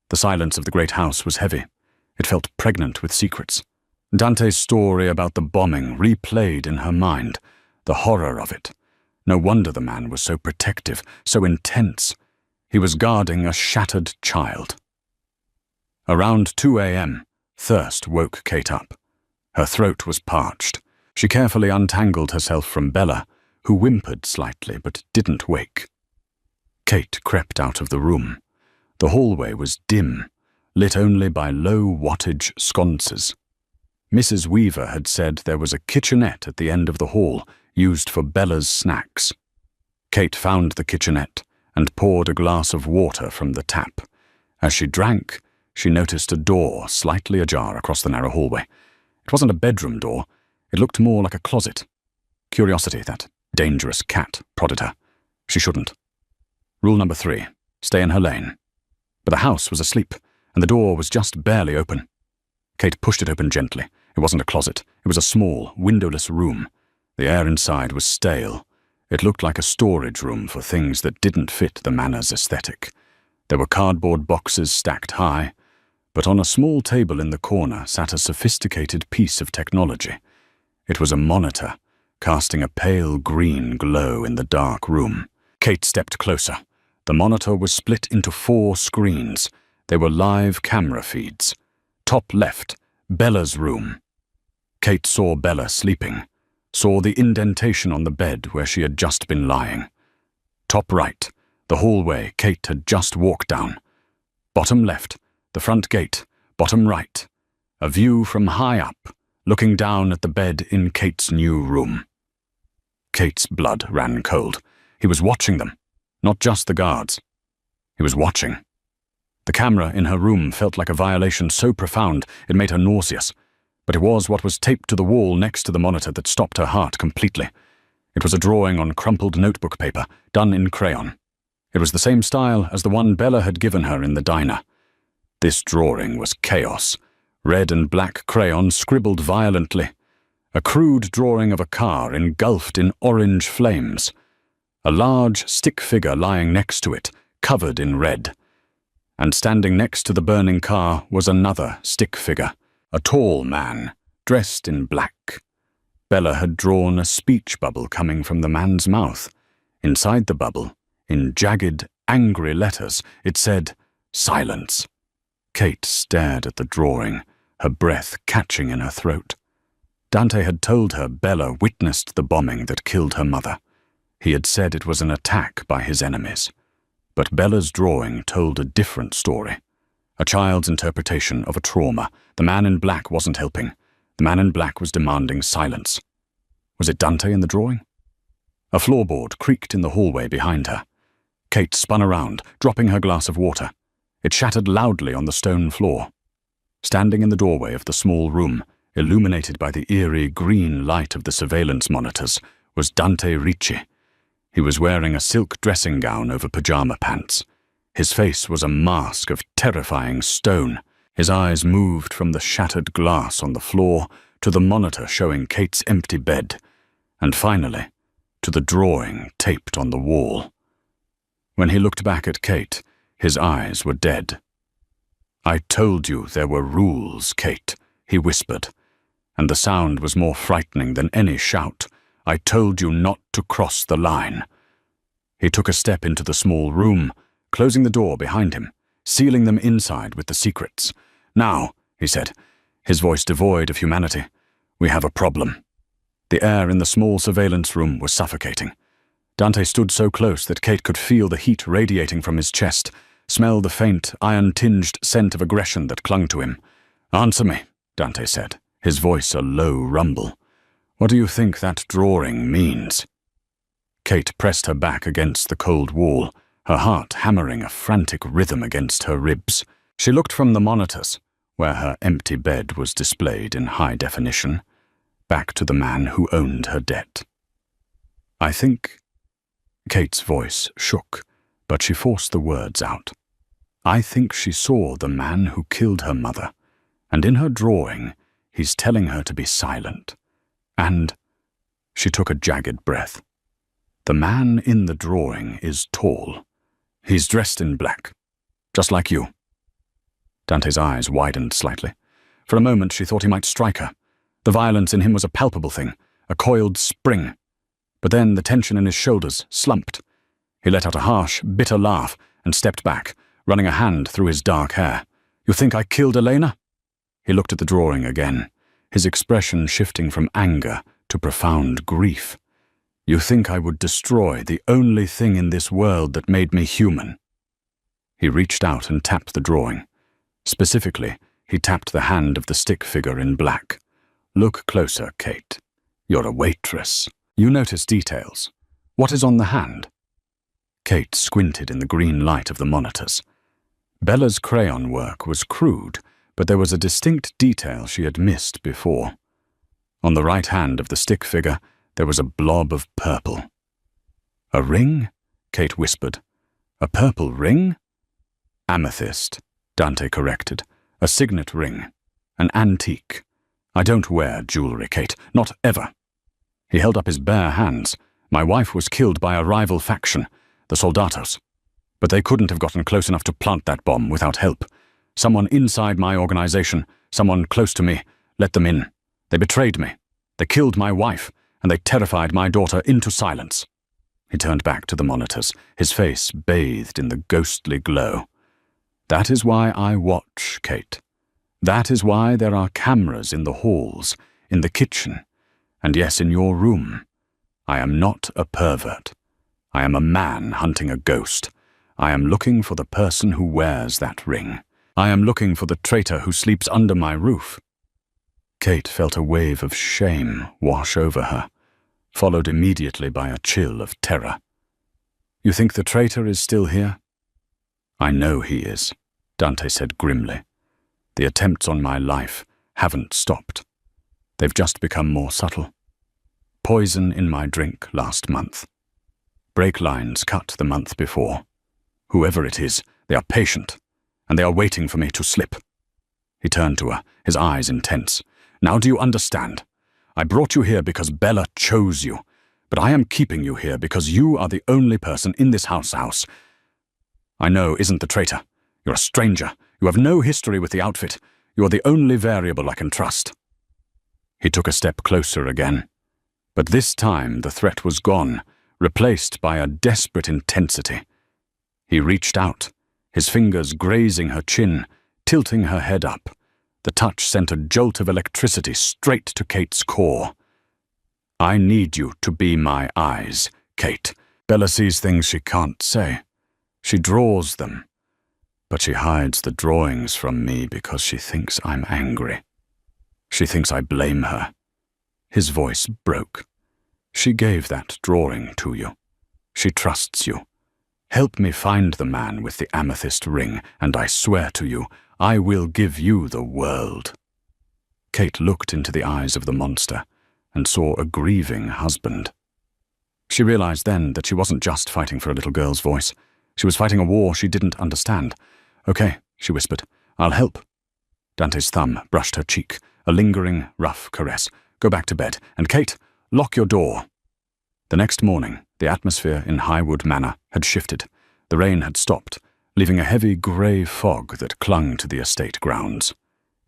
The silence of the great house was heavy. It felt pregnant with secrets. Dante's story about the bombing replayed in her mind, the horror of it. No wonder the man was so protective, so intense. He was guarding a shattered child. Around 2 a.m., thirst woke Kate up. Her throat was parched. She carefully untangled herself from Bella, who whimpered slightly but didn't wake. Kate crept out of the room. The hallway was dim, lit only by low wattage sconces. Mrs. Weaver had said there was a kitchenette at the end of the hall, used for Bella's snacks. Kate found the kitchenette and poured a glass of water from the tap. As she drank, she noticed a door slightly ajar across the narrow hallway. It wasn't a bedroom door. It looked more like a closet. Curiosity, that dangerous cat, prodded her. She shouldn't. Rule number 3, stay in her lane. But the house was asleep, and the door was just barely open. Kate pushed it open gently. It wasn't a closet. It was a small, windowless room. The air inside was stale. It looked like a storage room for things that didn't fit the manor's aesthetic. There were cardboard boxes stacked high, but on a small table in the corner sat a sophisticated piece of technology. It was a monitor, casting a pale green glow in the dark room. Kate stepped closer. The monitor was split into 4 screens. They were live camera feeds. Top left, Bella's room. Kate saw Bella sleeping, saw the indentation on the bed where she had just been lying. Top right, the hallway Kate had just walked down. Bottom left, the front gate. Bottom right, a view from high up, looking down at the bed in Kate's new room. Kate's blood ran cold. He was watching them, not just the guards. He was watching. The camera in her room felt like a violation so profound it made her nauseous, but it was what was taped to the wall next to the monitor that stopped her heart completely. It was a drawing on crumpled notebook paper, done in crayon. It was the same style as the one Bella had given her in the diner. This drawing was chaos. Red and black crayon scribbled violently. A crude drawing of a car engulfed in orange flames. A large stick figure lying next to it, covered in red. And standing next to the burning car was another stick figure, a tall man, dressed in black. Bella had drawn a speech bubble coming from the man's mouth. Inside the bubble, in jagged, angry letters, it said, "Silence." Kate stared at the drawing, her breath catching in her throat. Dante had told her Bella witnessed the bombing that killed her mother. He had said it was an attack by his enemies. But Bella's drawing told a different story. A child's interpretation of a trauma. The man in black wasn't helping. The man in black was demanding silence. Was it Dante in the drawing? A floorboard creaked in the hallway behind her. Kate spun around, dropping her glass of water. It shattered loudly on the stone floor. Standing in the doorway of the small room, illuminated by the eerie green light of the surveillance monitors, was Dante Ricci. He was wearing a silk dressing gown over pajama pants. His face was a mask of terrifying stone. His eyes moved from the shattered glass on the floor to the monitor showing Kate's empty bed, and finally, to the drawing taped on the wall. When he looked back at Kate, his eyes were dead. "I told you there were rules, Kate," he whispered, and the sound was more frightening than any shout. "I told you not to cross the line." He took a step into the small room, closing the door behind him, sealing them inside with the secrets. "Now," he said, his voice devoid of humanity, "we have a problem." The air in the small surveillance room was suffocating. Dante stood so close that Kate could feel the heat radiating from his chest, smell the faint, iron-tinged scent of aggression that clung to him. "Answer me," Dante said, his voice a low rumble. "What do you think that drawing means?" Kate pressed her back against the cold wall, her heart hammering a frantic rhythm against her ribs. She looked from the monitors, where her empty bed was displayed in high definition, back to the man who owned her debt. "I think—" Kate's voice shook, but she forced the words out. "I think she saw the man who killed her mother, and in her drawing, he's telling her to be silent. And—" she took a jagged breath. "The man in the drawing is tall. He's dressed in black, just like you." Dante's eyes widened slightly. For a moment she thought he might strike her. The violence in him was a palpable thing, a coiled spring. But then the tension in his shoulders slumped. He let out a harsh, bitter laugh and stepped back, running a hand through his dark hair. "You think I killed Elena?" He looked at the drawing again, his expression shifting from anger to profound grief. "You think I would destroy the only thing in this world that made me human?" He reached out and tapped the drawing. Specifically, he tapped the hand of the stick figure in black. "Look closer, Kate. You're a waitress. You notice details. What is on the hand?" Kate squinted in the green light of the monitors. Bella's crayon work was crude, but there was a distinct detail she had missed before. On the right hand of the stick figure, there was a blob of purple. "A ring?" Kate whispered. "A purple ring?" "Amethyst," Dante corrected. "A signet ring. An antique. I don't wear jewelry, Kate. Not ever." He held up his bare hands. "My wife was killed by a rival faction, the Soldatos. But they couldn't have gotten close enough to plant that bomb without help. Someone inside my organization, someone close to me, let them in. They betrayed me. They killed my wife, and they terrified my daughter into silence." He turned back to the monitors, his face bathed in the ghostly glow. "That is why I watch, Kate. That is why there are cameras in the halls, in the kitchen, and yes, in your room. I am not a pervert. I am a man hunting a ghost. I am looking for the person who wears that ring. I am looking for the traitor who sleeps under my roof." Kate felt a wave of shame wash over her, followed immediately by a chill of terror. "You think the traitor is still here?" "I know he is," Dante said grimly. "The attempts on my life haven't stopped. They've just become more subtle. Poison in my drink last month. Brake lines cut the month before. Whoever it is, they are patient, and they are waiting for me to slip." He turned to her, his eyes intense. "Now do you understand? I brought you here because Bella chose you, but I am keeping you here because you are the only person in this house I know isn't the traitor. You're a stranger. You have no history with the outfit. You are the only variable I can trust." He took a step closer again, But this time the threat was gone, replaced by a desperate intensity. He reached out, his fingers grazing her chin, tilting her head up. The touch sent a jolt of electricity straight to Kate's core. "I need you to be my eyes, Kate." Bella sees things she can't say. She draws them. But she hides the drawings from me because she thinks I'm angry. She thinks I blame her. His voice broke. "She gave that drawing to you. She trusts you. Help me find the man with the amethyst ring, and I swear to you, I will give you the world." Kate looked into the eyes of the monster and saw a grieving husband. She realized then that she wasn't just fighting for a little girl's voice. She was fighting a war she didn't understand. "Okay," she whispered. "I'll help." Dante's thumb brushed her cheek, a lingering, rough caress. "Go back to bed. And Kate, lock your door." The next morning, the atmosphere in Highwood Manor had shifted. The rain had stopped, leaving a heavy grey fog that clung to the estate grounds.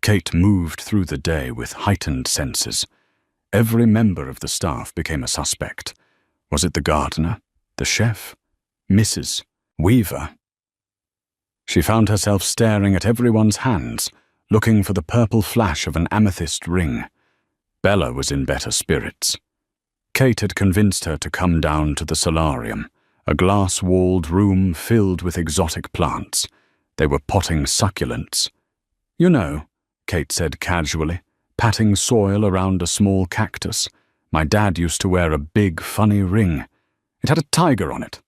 Kate moved through the day with heightened senses. Every member of the staff became a suspect. Was it the gardener, the chef, Mrs. Weaver? She found herself staring at everyone's hands, looking for the purple flash of an amethyst ring. Bella was in better spirits. Kate had convinced her to come down to the solarium, a glass-walled room filled with exotic plants. They were potting succulents. "You know," Kate said casually, patting soil around a small cactus, "my dad used to wear a big, funny ring. It had a tiger on it."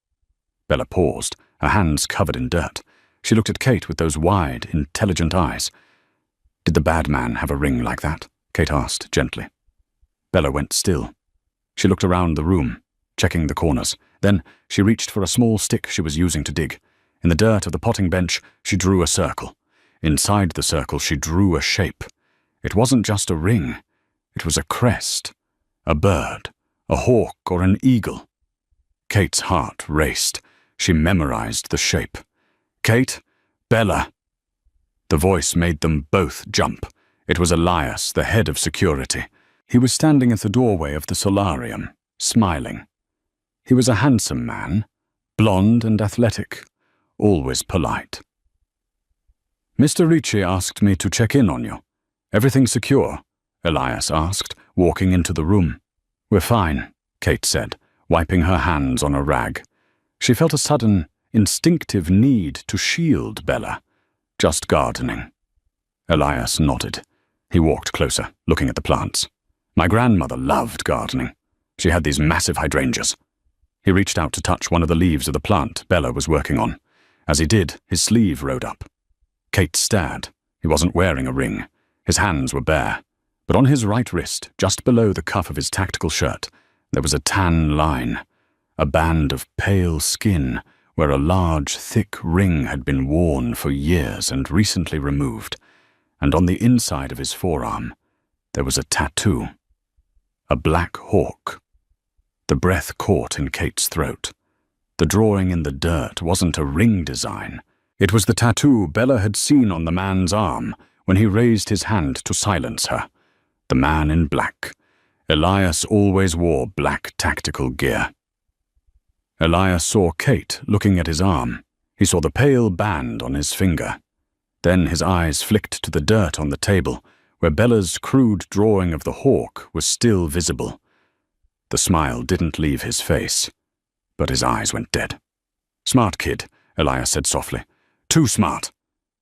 Bella paused, her hands covered in dirt. She looked at Kate with those wide, intelligent eyes. "Did the bad man have a ring like that?" Kate asked gently. Bella went still. She looked around the room, checking the corners. Then she reached for a small stick she was using to dig. In the dirt of the potting bench, she drew a circle. Inside the circle, she drew a shape. It wasn't just a ring. It was a crest, a bird, a hawk or an eagle. Kate's heart raced. She memorized the shape. "Kate, Bella." The voice made them both jump. It was Elias, the head of security. He was standing at the doorway of the solarium, smiling. He was a handsome man, blonde and athletic, always polite. "Mr. Ricci asked me to check in on you. Everything secure?" Elias asked, walking into the room. "We're fine," Kate said, wiping her hands on a rag. She felt a sudden, instinctive need to shield Bella. "Just gardening." Elias nodded. He walked closer, looking at the plants. "My grandmother loved gardening. She had these massive hydrangeas." He reached out to touch one of the leaves of the plant Bella was working on. As he did, his sleeve rode up. Kate stared. He wasn't wearing a ring. His hands were bare. But on his right wrist, just below the cuff of his tactical shirt, there was a tan line, a band of pale skin where a large, thick ring had been worn for years and recently removed. And on the inside of his forearm, there was a tattoo. A black hawk. The breath caught in Kate's throat. The drawing in the dirt wasn't a ring design. It was the tattoo Bella had seen on the man's arm when he raised his hand to silence her. The man in black. Elias always wore black tactical gear. Elias saw Kate looking at his arm. He saw the pale band on his finger. Then his eyes flicked to the dirt on the table, where Bella's crude drawing of the hawk was still visible. The smile didn't leave his face, but his eyes went dead. "Smart kid," Elias said softly. "Too smart."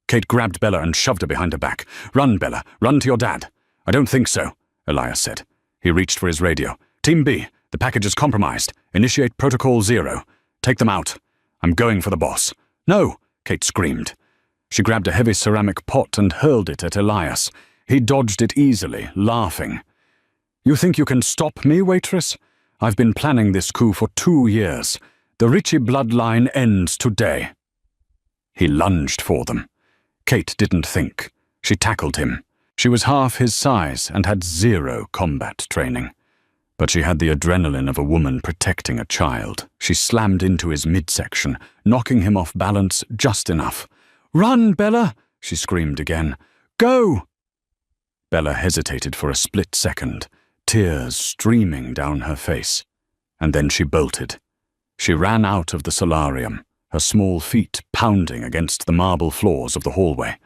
Kate grabbed Bella and shoved her behind her back. "Run, Bella, run to your dad." "I don't think so," Elias said. He reached for his radio. "Team B, the package is compromised. Initiate Protocol 0. Take them out. I'm going for the boss." "No," Kate screamed. She grabbed a heavy ceramic pot and hurled it at Elias. He dodged it easily, laughing. "You think you can stop me, Waitress? I've been planning this coup for 2 years. The Ricci bloodline ends today." He lunged for them. Kate didn't think. She tackled him. She was half his size and had 0 combat training. But she had the adrenaline of a woman protecting a child. She slammed into his midsection, knocking him off balance just enough. "Run, Bella!" she screamed again. "Go!" Bella hesitated for a split second, tears streaming down her face, and then she bolted. She ran out of the solarium, her small feet pounding against the marble floors of the hallway.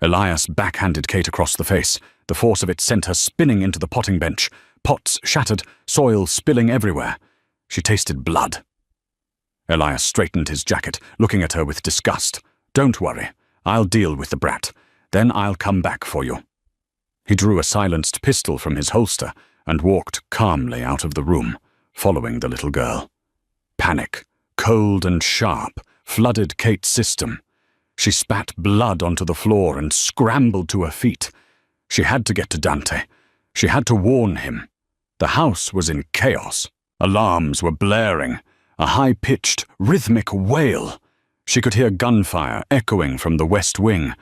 Elias backhanded Kate across the face. The force of it sent her spinning into the potting bench, pots shattered, soil spilling everywhere. She tasted blood. Elias straightened his jacket, looking at her with disgust. "Don't worry, I'll deal with the brat. Then I'll come back for you." He drew a silenced pistol from his holster and walked calmly out of the room, following the little girl. Panic, cold and sharp, flooded Kate's system. She spat blood onto the floor and scrambled to her feet. She had to get to Dante. She had to warn him. The house was in chaos. Alarms were blaring, a high-pitched, rhythmic wail. She could hear gunfire echoing from the west wing.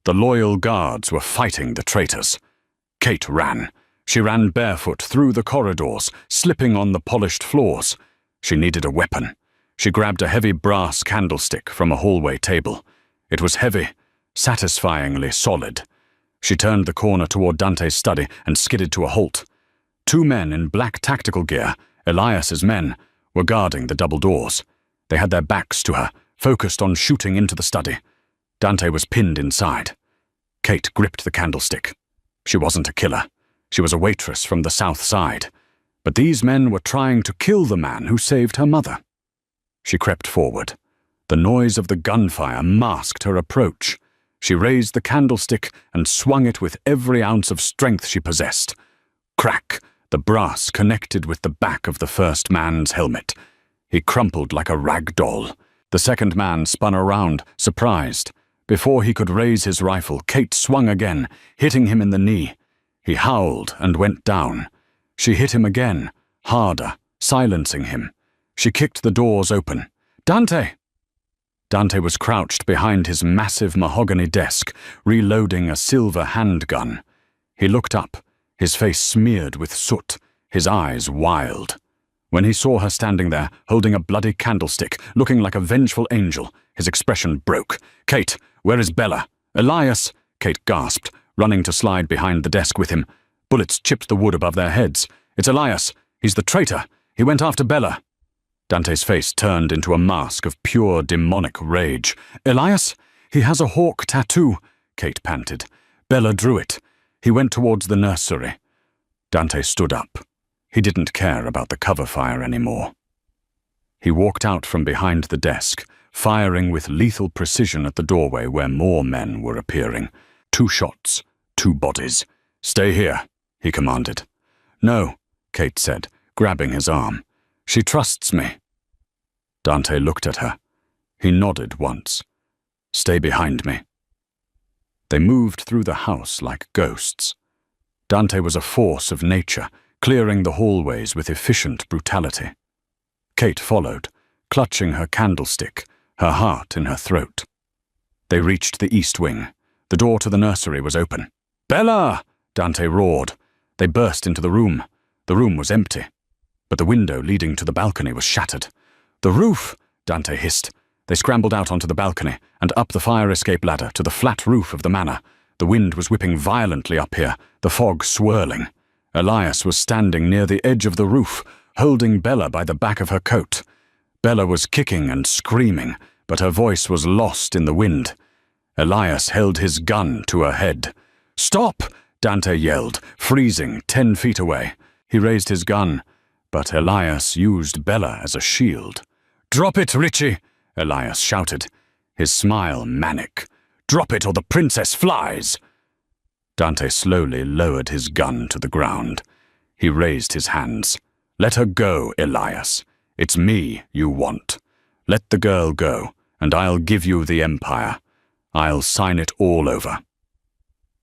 The loyal guards were fighting the traitors. Kate ran. She ran barefoot through the corridors, slipping on the polished floors. She needed a weapon. She grabbed a heavy brass candlestick from a hallway table. It was heavy, satisfyingly solid. She turned the corner toward Dante's study and skidded to a halt. 2 men in black tactical gear, Elias's men, were guarding the double doors. They had their backs to her, focused on shooting into the study. Dante was pinned inside. Kate gripped the candlestick. She wasn't a killer. She was a waitress from the south side. But these men were trying to kill the man who saved her mother. She crept forward. The noise of the gunfire masked her approach. She raised the candlestick and swung it with every ounce of strength she possessed. Crack! The brass connected with the back of the first man's helmet. He crumpled like a rag doll. The second man spun around, surprised. Before he could raise his rifle, Kate swung again, hitting him in the knee. He howled and went down. She hit him again, harder, silencing him. She kicked the doors open. "Dante!" Dante was crouched behind his massive mahogany desk, reloading a silver handgun. He looked up, his face smeared with soot, his eyes wild. When he saw her standing there, holding a bloody candlestick, looking like a vengeful angel, his expression broke. "Kate, where is Bella?" "Elias!" Kate gasped, running to slide behind the desk with him. Bullets chipped the wood above their heads. "It's Elias. He's the traitor. He went after Bella." Dante's face turned into a mask of pure demonic rage. "Elias? He has a hawk tattoo," Kate panted. "Bella drew it. He went towards the nursery." Dante stood up. He didn't care about the cover fire anymore. He walked out from behind the desk, firing with lethal precision at the doorway where more men were appearing. 2 shots, 2 bodies. "Stay here," he commanded. "No," Kate said, grabbing his arm. "She trusts me." Dante looked at her. He nodded once. "Stay behind me." They moved through the house like ghosts. Dante was a force of nature, clearing the hallways with efficient brutality. Kate followed, clutching her candlestick, her heart in her throat. They reached the east wing. The door to the nursery was open. "Bella!" Dante roared. They burst into the room. The room was empty, but the window leading to the balcony was shattered. "The roof!" Dante hissed. They scrambled out onto the balcony and up the fire escape ladder to the flat roof of the manor. The wind was whipping violently up here, the fog swirling. Elias was standing near the edge of the roof, holding Bella by the back of her coat. Bella was kicking and screaming, but her voice was lost in the wind. Elias held his gun to her head. "Stop!" Dante yelled, freezing 10 feet away. He raised his gun, but Elias used Bella as a shield. "Drop it, Richie!" Elias shouted, his smile manic. "Drop it or the princess flies!" Dante slowly lowered his gun to the ground. He raised his hands. "Let her go, Elias. It's me you want. Let the girl go, and I'll give you the empire. I'll sign it all over."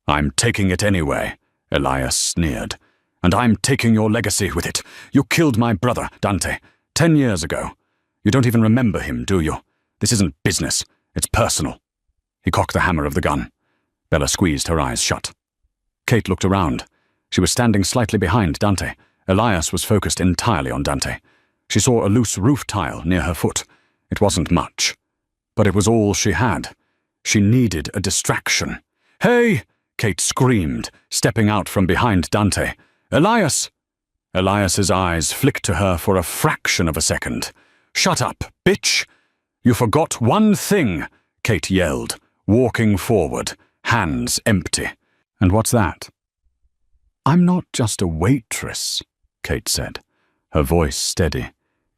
"I'm taking it anyway," Elias sneered. "And I'm taking your legacy with it. You killed my brother, Dante, 10 years ago. You don't even remember him, do you? This isn't business. It's personal." He cocked the hammer of the gun. Bella squeezed her eyes shut. Kate looked around. She was standing slightly behind Dante. Elias was focused entirely on Dante. She saw a loose roof tile near her foot. It wasn't much, but it was all she had. She needed a distraction. "Hey!" Kate screamed, stepping out from behind Dante. "Elias!" Elias's eyes flicked to her for a fraction of a second. "Shut up, bitch! You forgot one thing," Kate yelled, walking forward, hands empty. "And what's that?" "I'm not just a waitress," Kate said, her voice steady,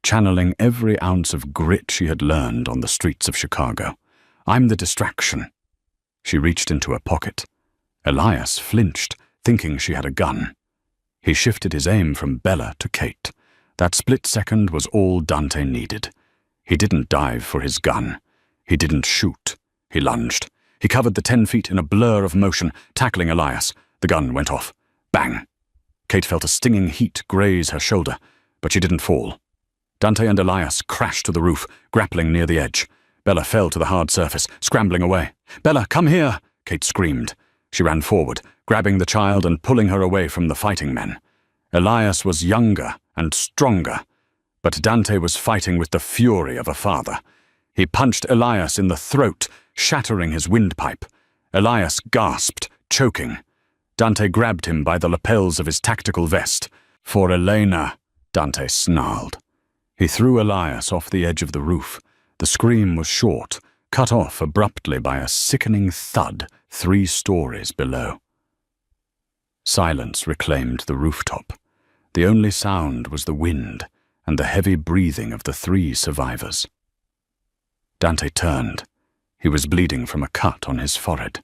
channeling every ounce of grit she had learned on the streets of Chicago. "I'm the distraction." She reached into her pocket. Elias flinched, thinking she had a gun. He shifted his aim from Bella to Kate. That split second was all Dante needed. He didn't dive for his gun. He didn't shoot. He lunged. He covered the 10 feet in a blur of motion, tackling Elias. The gun went off. Bang! Kate felt a stinging heat graze her shoulder, but she didn't fall. Dante and Elias crashed to the roof, grappling near the edge. Bella fell to the hard surface, scrambling away. "Bella, come here!" Kate screamed. She ran forward, grabbing the child and pulling her away from the fighting men. Elias was younger and stronger, but Dante was fighting with the fury of a father. He punched Elias in the throat, shattering his windpipe. Elias gasped, choking. Dante grabbed him by the lapels of his tactical vest. "For Elena," Dante snarled. He threw Elias off the edge of the roof. The scream was short, cut off abruptly by a sickening thud 3 stories below. Silence reclaimed the rooftop. The only sound was the wind and the heavy breathing of the 3 survivors. Dante turned. He was bleeding from a cut on his forehead.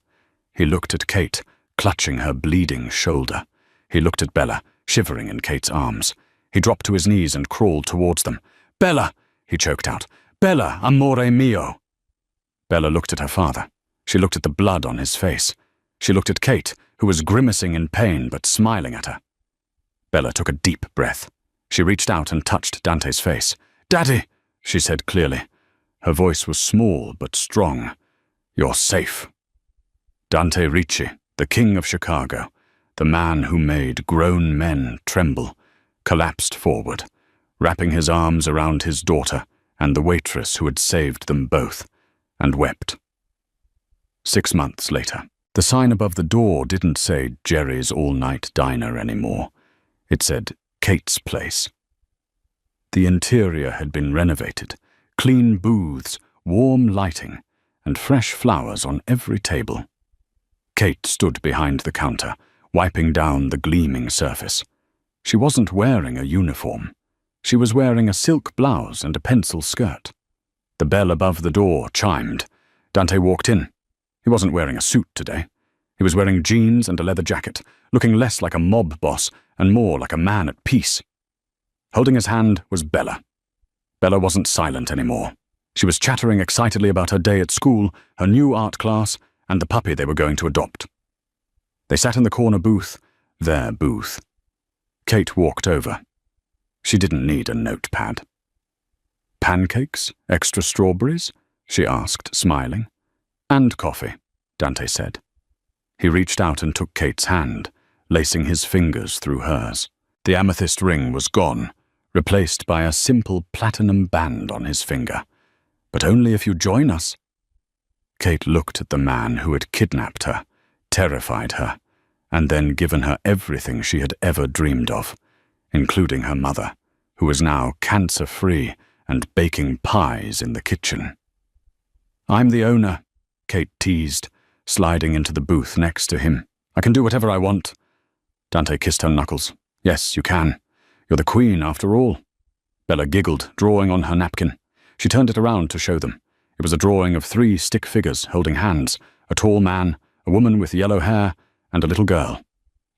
He looked at Kate, clutching her bleeding shoulder. He looked at Bella, shivering in Kate's arms. He dropped to his knees and crawled towards them. "Bella!" he choked out. "Bella, amore mio!" Bella looked at her father. She looked at the blood on his face. She looked at Kate, who was grimacing in pain but smiling at her. Bella took a deep breath. She reached out and touched Dante's face. "Daddy," she said clearly. Her voice was small but strong. "You're safe." Dante Ricci, the king of Chicago, the man who made grown men tremble, collapsed forward, wrapping his arms around his daughter and the waitress who had saved them both, and wept. 6 months later, the sign above the door didn't say Jerry's all-night diner anymore. It said Kate's Place. The interior had been renovated, clean booths, warm lighting, and fresh flowers on every table. Kate stood behind the counter, wiping down the gleaming surface. She wasn't wearing a uniform. She was wearing a silk blouse and a pencil skirt. The bell above the door chimed. Dante walked in. He wasn't wearing a suit today. He was wearing jeans and a leather jacket, looking less like a mob boss and more like a man at peace. Holding his hand was Bella. Bella wasn't silent anymore. She was chattering excitedly about her day at school, her new art class, and the puppy they were going to adopt. They sat in the corner booth, their booth. Kate walked over. She didn't need a notepad. "Pancakes? Extra strawberries?" she asked, smiling. "And coffee," Dante said. He reached out and took Kate's hand, lacing his fingers through hers. The amethyst ring was gone, replaced by a simple platinum band on his finger. "But only if you join us." Kate looked at the man who had kidnapped her, terrified her, and then given her everything she had ever dreamed of, including her mother, who was now cancer-free and baking pies in the kitchen. "I'm the owner," Kate teased, sliding into the booth next to him. "I can do whatever I want." Dante kissed her knuckles. "Yes, you can. You're the queen, after all." Bella giggled, drawing on her napkin. She turned it around to show them. It was a drawing of 3 stick figures holding hands, a tall man, a woman with yellow hair, and a little girl.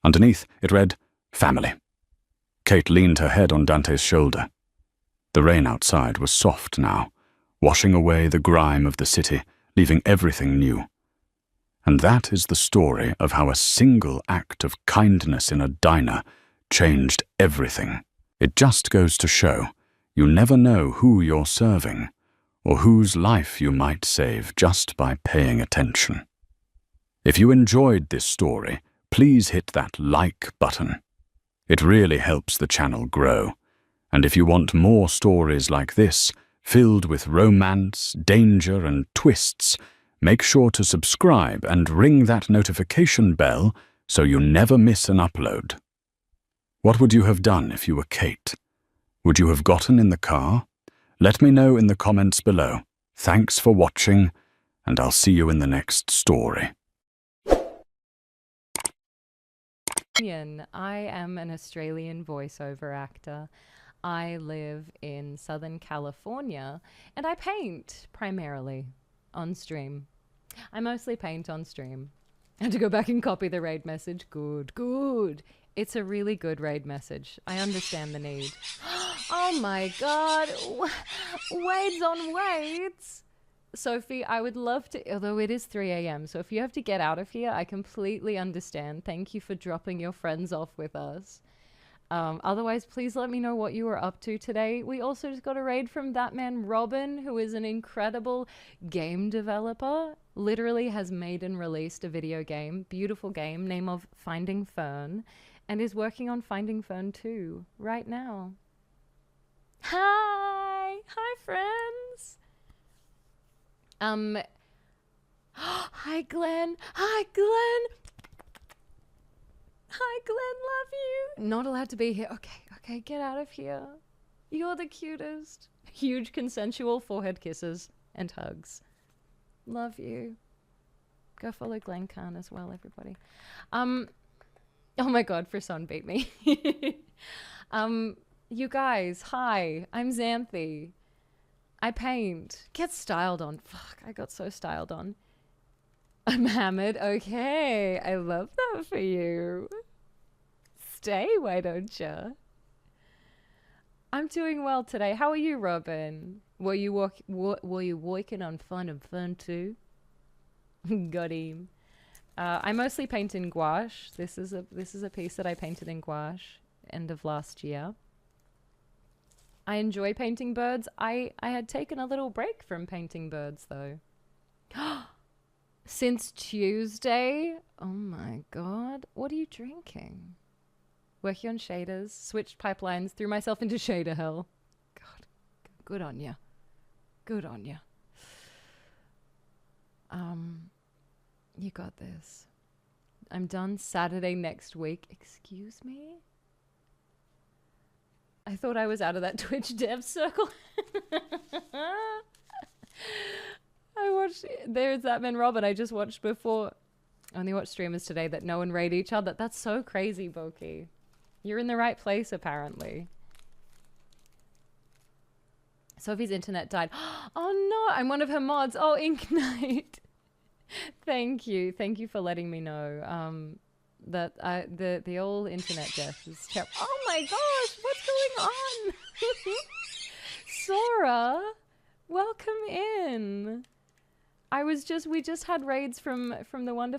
Underneath, it read, "Family." Kate leaned her head on Dante's shoulder. The rain outside was soft now, washing away the grime of the city, leaving everything new. And that is the story of how a single act of kindness in a diner changed everything. It just goes to show, you never know who you're serving, or whose life you might save just by paying attention. If you enjoyed this story, please hit that like button. It really helps the channel grow. And if you want more stories like this, filled with romance, danger, and twists, make sure to subscribe and ring that notification bell so you never miss an upload. What would you have done if you were Kate? Would you have gotten in the car? Let me know in the comments below. Thanks for watching, and I'll see you in the next story. I am an Australian voiceover actor. I live in Southern California, and I paint primarily on stream. I mostly paint on stream. I had to go back and copy the raid message. Good, good. It's a really good raid message. I understand the need. Oh my god. Wades on Wades. Sophie, I would love to, although it is 3 a.m., so if you have to get out of here, I completely understand. Thank you for dropping your friends off with us. Otherwise, please let me know what you were up to today. We also just got a raid from that man Robin, who is an incredible game developer. Literally has made and released a video game, beautiful game, name of Finding Fern, and is working on Finding Fern 2 right now. Hi! Hi, friends! Hi, Glenn! Hi, Glenn! Hi, Glenn, love you! Not allowed to be here. Okay, get out of here. You're the cutest. Huge consensual forehead kisses and hugs. Love you. Go follow Glenn Khan as well, everybody. Oh my god, Frisson beat me. You guys, hi, I'm Xanthi. I paint. Get styled on. Fuck, I got so styled on. I'm hammered. Okay, I love that for you. Stay, why don't you? I'm doing well today. How are you, Robin? Were you working on Fun too? Got him. I mostly paint in gouache. This is a piece that I painted in gouache end of last year. I enjoy painting birds. I had taken a little break from painting birds though. Since Tuesday? Oh my god. What are you drinking? Working on shaders, switched pipelines, threw myself into shader hell. God, good on ya. Good on ya. You got this. I'm done Saturday next week. Excuse me? I thought I was out of that Twitch dev circle. I watched, there's that man Robin I just watched before. I only watched streamers today that know and raid each other. That's so crazy, Boki. You're in the right place, apparently. Sophie's internet died. Oh no, I'm one of her mods. Oh, Ink Knight. Thank you. Thank you for letting me know. That the old internet death is terrible. Oh my gosh, what's going on? Sora, welcome in. We just had raids from the wonderful